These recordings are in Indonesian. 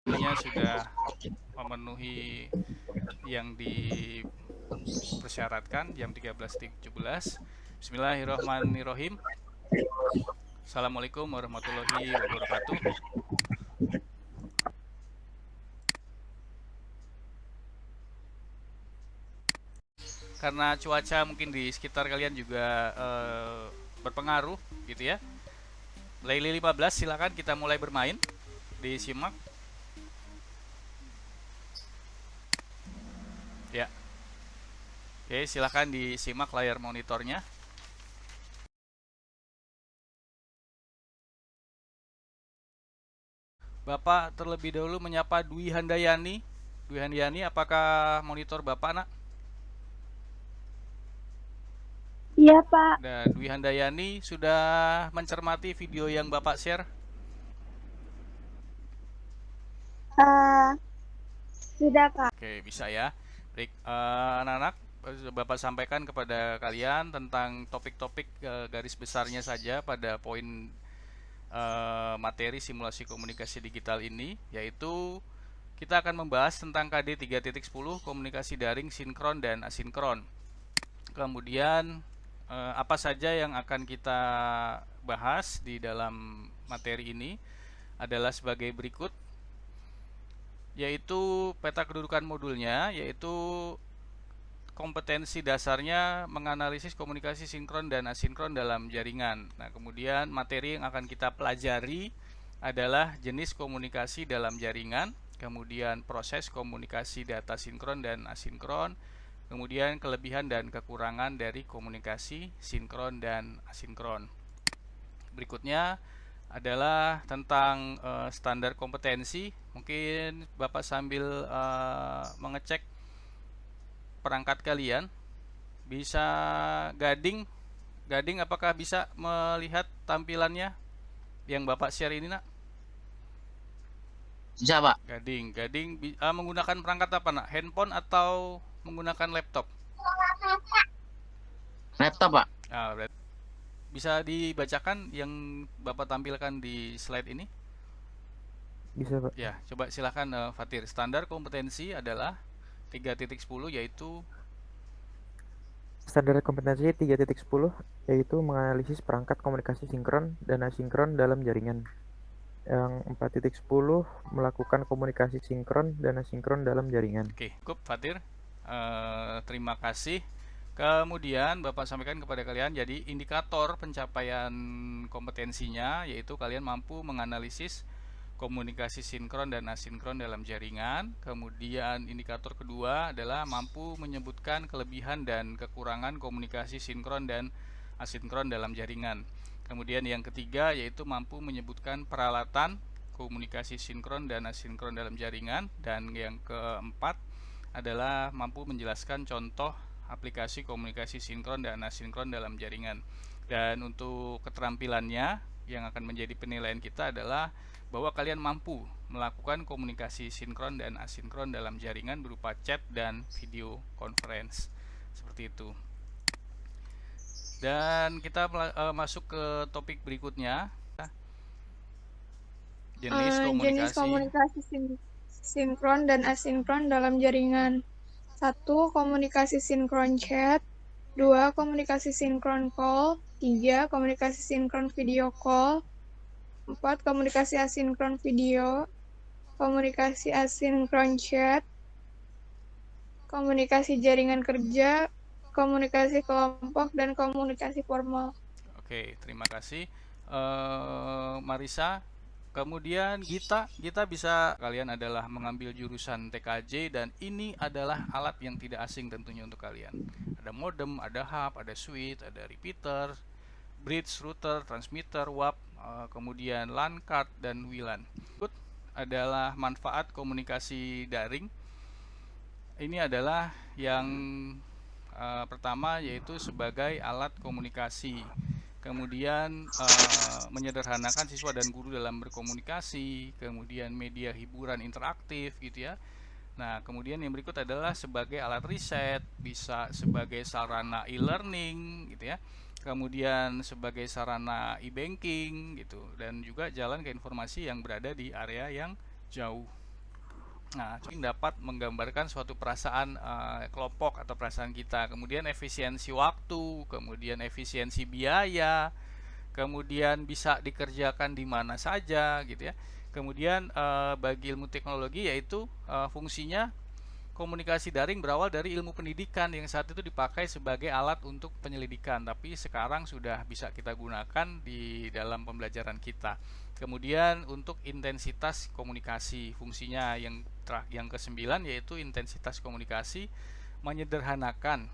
Sepertinya sudah memenuhi yang dipersyaratkan jam 13.17. Bismillahirrahmanirrahim. Assalamualaikum warahmatullahi wabarakatuh. Karena cuaca mungkin di sekitar kalian juga berpengaruh gitu ya. Laili 15, silakan kita mulai bermain. Disimak ya. Oke, silakan disimak layar monitornya. Bapak terlebih dahulu menyapa Dwi Handayani. Dwi Handayani, apakah monitor Bapak, Nak? Iya, Pak. Dan Dwi Handayani sudah mencermati video yang Bapak share? Eh, sudah, Pak. Oke, bisa ya. Baik, anak-anak, Bapak sampaikan kepada kalian tentang topik-topik garis besarnya saja pada poin materi simulasi komunikasi digital ini, yaitu kita akan membahas tentang KD 3.10 komunikasi daring sinkron dan asinkron. Kemudian apa saja yang akan kita bahas di dalam materi ini adalah sebagai berikut, yaitu peta kedudukan modulnya, yaitu kompetensi dasarnya menganalisis komunikasi sinkron dan asinkron dalam jaringan. Nah, kemudian materi yang akan kita pelajari adalah jenis komunikasi dalam jaringan, kemudian proses komunikasi data sinkron dan asinkron, kemudian kelebihan dan kekurangan dari komunikasi sinkron dan asinkron. Berikutnya adalah tentang standar kompetensi. Mungkin Bapak sambil mengecek perangkat kalian bisa gading. Gading, apakah bisa melihat tampilannya yang Bapak share ini, Nak? Bisa, Pak. Gading menggunakan perangkat apa, Nak? Handphone atau menggunakan laptop? Laptop, Pak. Bisa dibacakan yang Bapak tampilkan di slide ini? Bisa, Pak. Ya, coba silahkan Fatir. Standar kompetensi adalah 3.10, yaitu Standar kompetensi 3.10 yaitu menganalisis perangkat komunikasi sinkron dan asinkron dalam jaringan. Yang 4.10 melakukan komunikasi sinkron dan asinkron dalam jaringan. Oke, cukup Fatir. Terima kasih. Kemudian Bapak sampaikan kepada kalian, jadi indikator pencapaian kompetensinya yaitu kalian mampu menganalisis komunikasi sinkron dan asinkron dalam jaringan. Kemudian indikator kedua adalah mampu menyebutkan kelebihan dan kekurangan komunikasi sinkron dan asinkron dalam jaringan. Kemudian yang ketiga yaitu mampu menyebutkan peralatan komunikasi sinkron dan asinkron dalam jaringan. Dan yang keempat adalah mampu menjelaskan contoh aplikasi komunikasi sinkron dan asinkron dalam jaringan. Dan untuk keterampilannya yang akan menjadi penilaian kita adalah bahwa kalian mampu melakukan komunikasi sinkron dan asinkron dalam jaringan berupa chat dan video conference. Seperti itu. Dan kita masuk ke topik berikutnya. Jenis komunikasi sinkron dan asinkron dalam jaringan. 1. Komunikasi sinkron chat. 2. Komunikasi sinkron call. 3. Komunikasi sinkron video call. 4. Komunikasi asinkron video. Komunikasi asinkron chat. Komunikasi jaringan kerja. Komunikasi kelompok dan komunikasi formal. Oke, terima kasih Marisa. Kemudian Gita bisa, kalian adalah mengambil jurusan TKJ dan ini adalah alat yang tidak asing tentunya untuk kalian. Ada modem, ada hub, ada switch, ada repeater, bridge, router, transmitter, WAP, kemudian LAN card dan WLAN. Berikut adalah manfaat komunikasi daring. Ini adalah yang pertama, yaitu sebagai alat komunikasi. Kemudian menyederhanakan siswa dan guru dalam berkomunikasi, kemudian media hiburan interaktif gitu ya. Nah, kemudian yang berikut adalah sebagai alat riset, bisa sebagai sarana e-learning gitu ya. Kemudian sebagai sarana e-banking gitu, dan juga jalan ke informasi yang berada di area yang jauh Nah, ini dapat menggambarkan suatu perasaan kelompok atau perasaan kita. Kemudian efisiensi waktu, kemudian efisiensi biaya, kemudian bisa dikerjakan di mana saja gitu ya. Kemudian bagi ilmu teknologi yaitu fungsinya komunikasi daring berawal dari ilmu pendidikan yang saat itu dipakai sebagai alat untuk penyelidikan, tapi sekarang sudah bisa kita gunakan di dalam pembelajaran kita. Kemudian untuk intensitas komunikasi, fungsinya yang ke-9 yaitu intensitas komunikasi menyederhanakan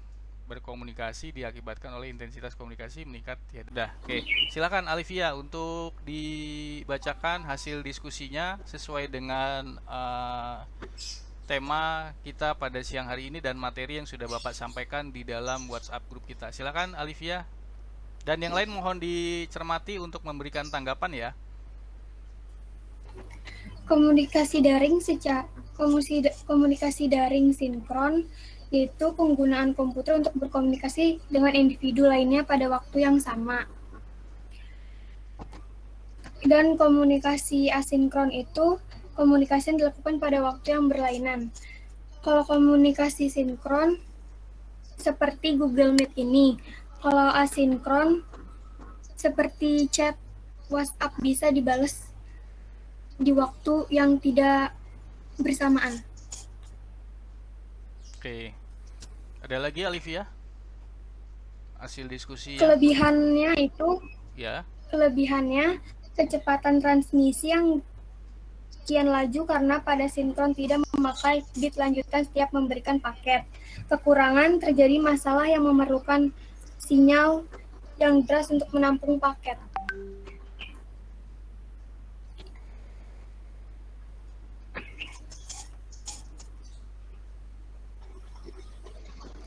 berkomunikasi diakibatkan oleh intensitas komunikasi meningkat. Ya udah, oke. Silakan Alivia untuk dibacakan hasil diskusinya sesuai dengan tema kita pada siang hari ini dan materi yang sudah Bapak sampaikan di dalam WhatsApp grup kita. Silakan Alivia. Dan yang lain mohon dicermati untuk memberikan tanggapan ya. Komunikasi daring komunikasi daring sinkron yaitu penggunaan komputer untuk berkomunikasi dengan individu lainnya pada waktu yang sama. Dan komunikasi asinkron itu komunikasi yang dilakukan pada waktu yang berlainan. Kalau komunikasi sinkron seperti Google Meet ini, kalau asinkron seperti chat WhatsApp bisa dibalas di waktu yang tidak bersamaan. Oke. Ada lagi Alivia? Hasil diskusi Kelebihannya itu ya. Kelebihannya kecepatan transmisi yang kian laju karena pada sinkron tidak memakai bit lanjutan setiap memberikan paket. Kekurangan terjadi masalah yang memerlukan sinyal yang deras untuk menampung paket.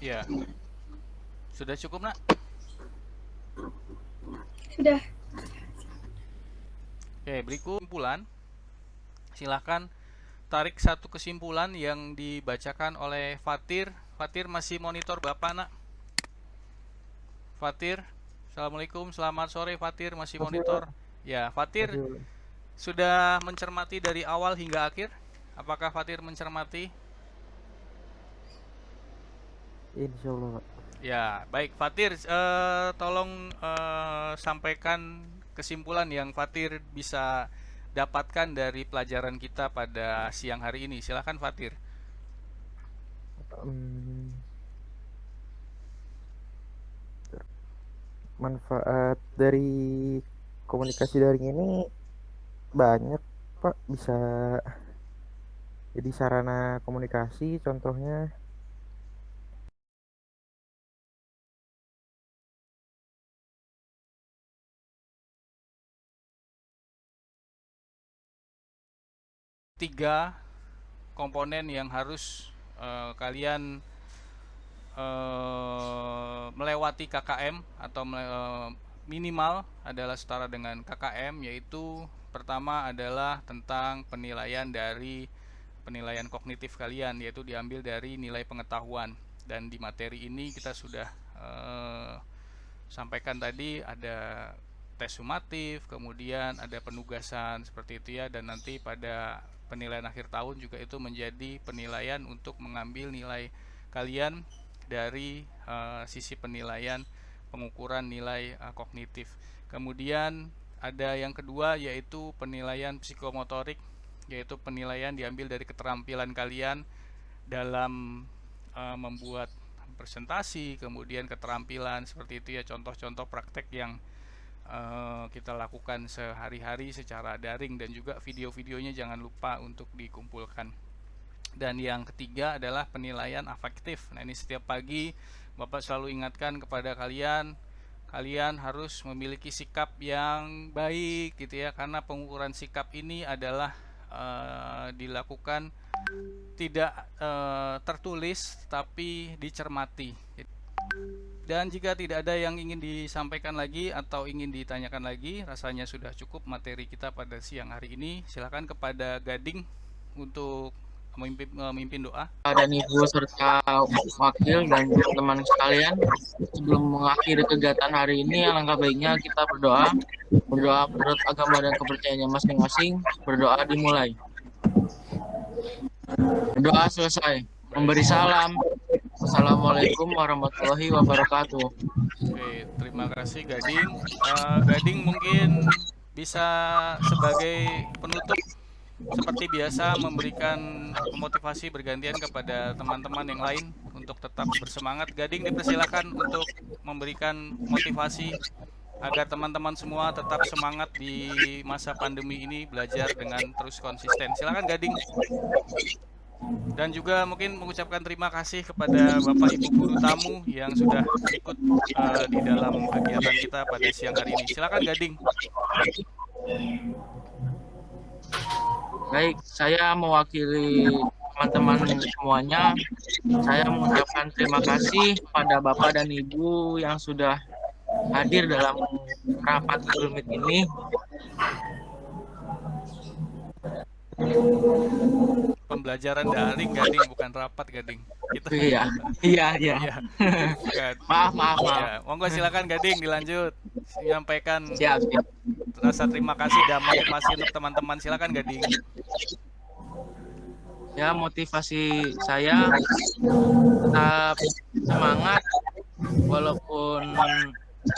Ya. Sudah cukup, Nak? Sudah. Oke, berikut kesimpulan. Silahkan tarik satu kesimpulan yang dibacakan oleh Fatir. Fatir masih monitor Bapak, Nak? Fatir, Assalamualaikum, selamat sore Fatir, masih monitor? Ya, Fatir sudah mencermati dari awal hingga akhir? Apakah Fatir mencermati? Insya Allah, Pak. Ya, baik Fatir, tolong sampaikan kesimpulan yang Fatir bisa dapatkan dari pelajaran kita pada siang hari ini. Silakan Fatir. Manfaat dari komunikasi daring ini banyak, Pak. Bisa jadi sarana komunikasi, contohnya tiga komponen yang harus kalian melewati KKM atau minimal adalah setara dengan KKM, yaitu pertama adalah tentang penilaian dari penilaian kognitif kalian, yaitu diambil dari nilai pengetahuan. Dan di materi ini kita sudah sampaikan tadi ada tes sumatif, kemudian ada penugasan seperti itu ya, dan nanti pada penilaian akhir tahun juga itu menjadi penilaian untuk mengambil nilai kalian dari sisi penilaian pengukuran nilai kognitif. Kemudian ada yang kedua yaitu penilaian psikomotorik, yaitu penilaian diambil dari keterampilan kalian dalam membuat presentasi, kemudian keterampilan seperti itu ya, contoh-contoh praktek yang kita lakukan sehari-hari secara daring, dan juga video-videonya jangan lupa untuk dikumpulkan. Dan yang ketiga adalah penilaian afektif. Nah, ini setiap pagi Bapak selalu ingatkan kepada kalian, kalian harus memiliki sikap yang baik gitu ya, karena pengukuran sikap ini adalah dilakukan tidak tertulis tapi dicermati. Dan jika tidak ada yang ingin disampaikan lagi atau ingin ditanyakan lagi, rasanya sudah cukup materi kita pada siang hari ini. Silakan kepada Gading untuk memimpin doa. Dan Ibu serta wakil dan teman-teman sekalian, sebelum mengakhiri kegiatan hari ini, alangkah baiknya kita berdoa menurut agama dan kepercayaannya masing-masing. Berdoa dimulai. Doa selesai. Memberi salam. Assalamualaikum warahmatullahi wabarakatuh. Oke, terima kasih Gading. Gading mungkin bisa sebagai penutup seperti biasa memberikan motivasi bergantian kepada teman-teman yang lain untuk tetap bersemangat. Gading dipersilakan untuk memberikan motivasi agar teman-teman semua tetap semangat di masa pandemi ini, belajar dengan terus konsisten. Silakan Gading. Dan juga mungkin mengucapkan terima kasih kepada Bapak Ibu guru tamu yang sudah ikut di dalam kegiatan kita pada siang hari ini. Silakan Gading. Baik, saya mewakili teman-teman semuanya. Saya mengucapkan terima kasih pada Bapak dan Ibu yang sudah hadir dalam rapat Google Meet ini. Pembelajaran daring Gading, bukan rapat Gading. Kita Iya. Iya. Maaf. Ya, monggo silakan Gading dilanjut menyampaikan Siap. rasa terima kasih dan motivasi untuk teman-teman. Silakan Gading. Ya, motivasi saya tetap semangat walaupun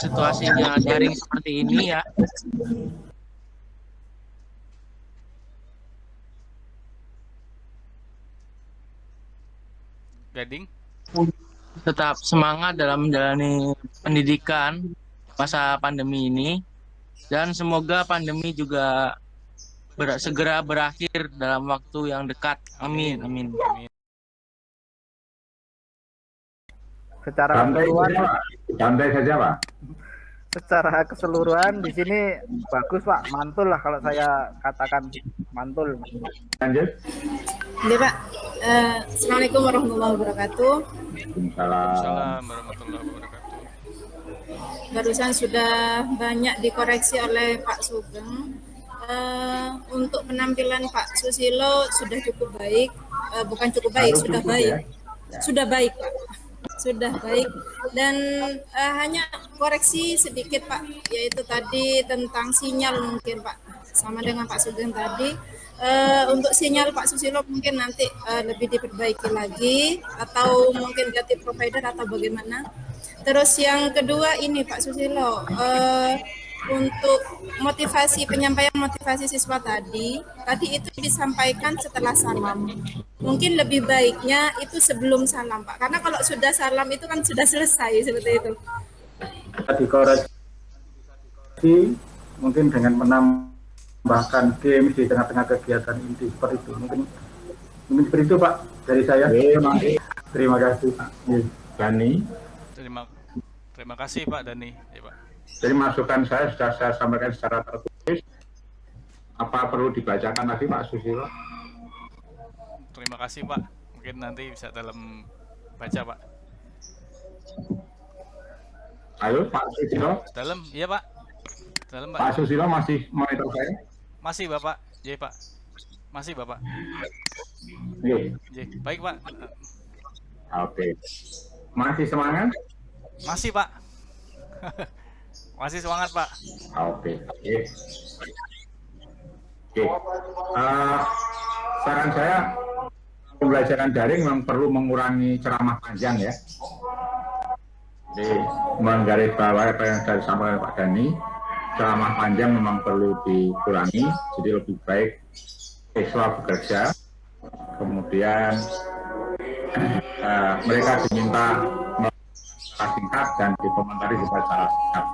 situasinya daring seperti ini ya. Gading. Tetap semangat dalam menjalani pendidikan masa pandemi ini, dan semoga pandemi juga segera berakhir dalam waktu yang dekat. Amin. Secara keseluruhan, santai saja Pak. secara keseluruhan di sini bagus Pak, mantul lah kalau saya katakan mantul. Lanjut. Iya Pak. Assalamualaikum warahmatullahi wabarakatuh. Waalaikumsalam warahmatullahi wabarakatuh. Barusan sudah banyak dikoreksi oleh Pak Sugeng. Untuk penampilan Pak Susilo sudah cukup baik. Bukan cukup baik, sudah baik. Sudah baik Pak. Sudah baik. Dan hanya koreksi sedikit Pak, yaitu tadi tentang sinyal mungkin Pak. Sama dengan Pak Sugeng tadi. Untuk sinyal Pak Susilo mungkin nanti lebih diperbaiki lagi, atau mungkin ganti provider atau bagaimana. Terus yang kedua ini Pak Susilo, untuk penyampaian motivasi siswa tadi itu disampaikan setelah salam. Mungkin lebih baiknya itu sebelum salam Pak, karena kalau sudah salam itu kan sudah selesai seperti itu. Dikoreksi mungkin dengan menambahkan game di tengah-tengah kegiatan inti seperti itu. Mungkin seperti itu Pak dari saya. Terima kasih Pak. Dani. Terima kasih Pak Dani. Ya, Pak. Jadi masukan saya sudah saya sampaikan secara tertulis. Apa perlu dibacakan lagi Pak Susilo? Terima kasih Pak. Mungkin nanti bisa dalam baca Pak. Ayo Pak Susilo. Dalam, iya Pak. Dalam Pak. Pak Susilo masih monitor saya? Masih Bapak. Iya Pak. Masih Bapak. Iya. Baik Pak. Oke. Masih semangat? Masih Pak. Masih semangat Pak. Oke. Saran saya, pembelajaran daring memang perlu mengurangi ceramah panjang ya. Jadi menggarisbawahi apa yang sudah disampaikan Pak Dani, ceramah panjang memang perlu dikurangi. Jadi lebih baik siswa bekerja, kemudian mereka diminta singkat dan dikomentari secara singkat.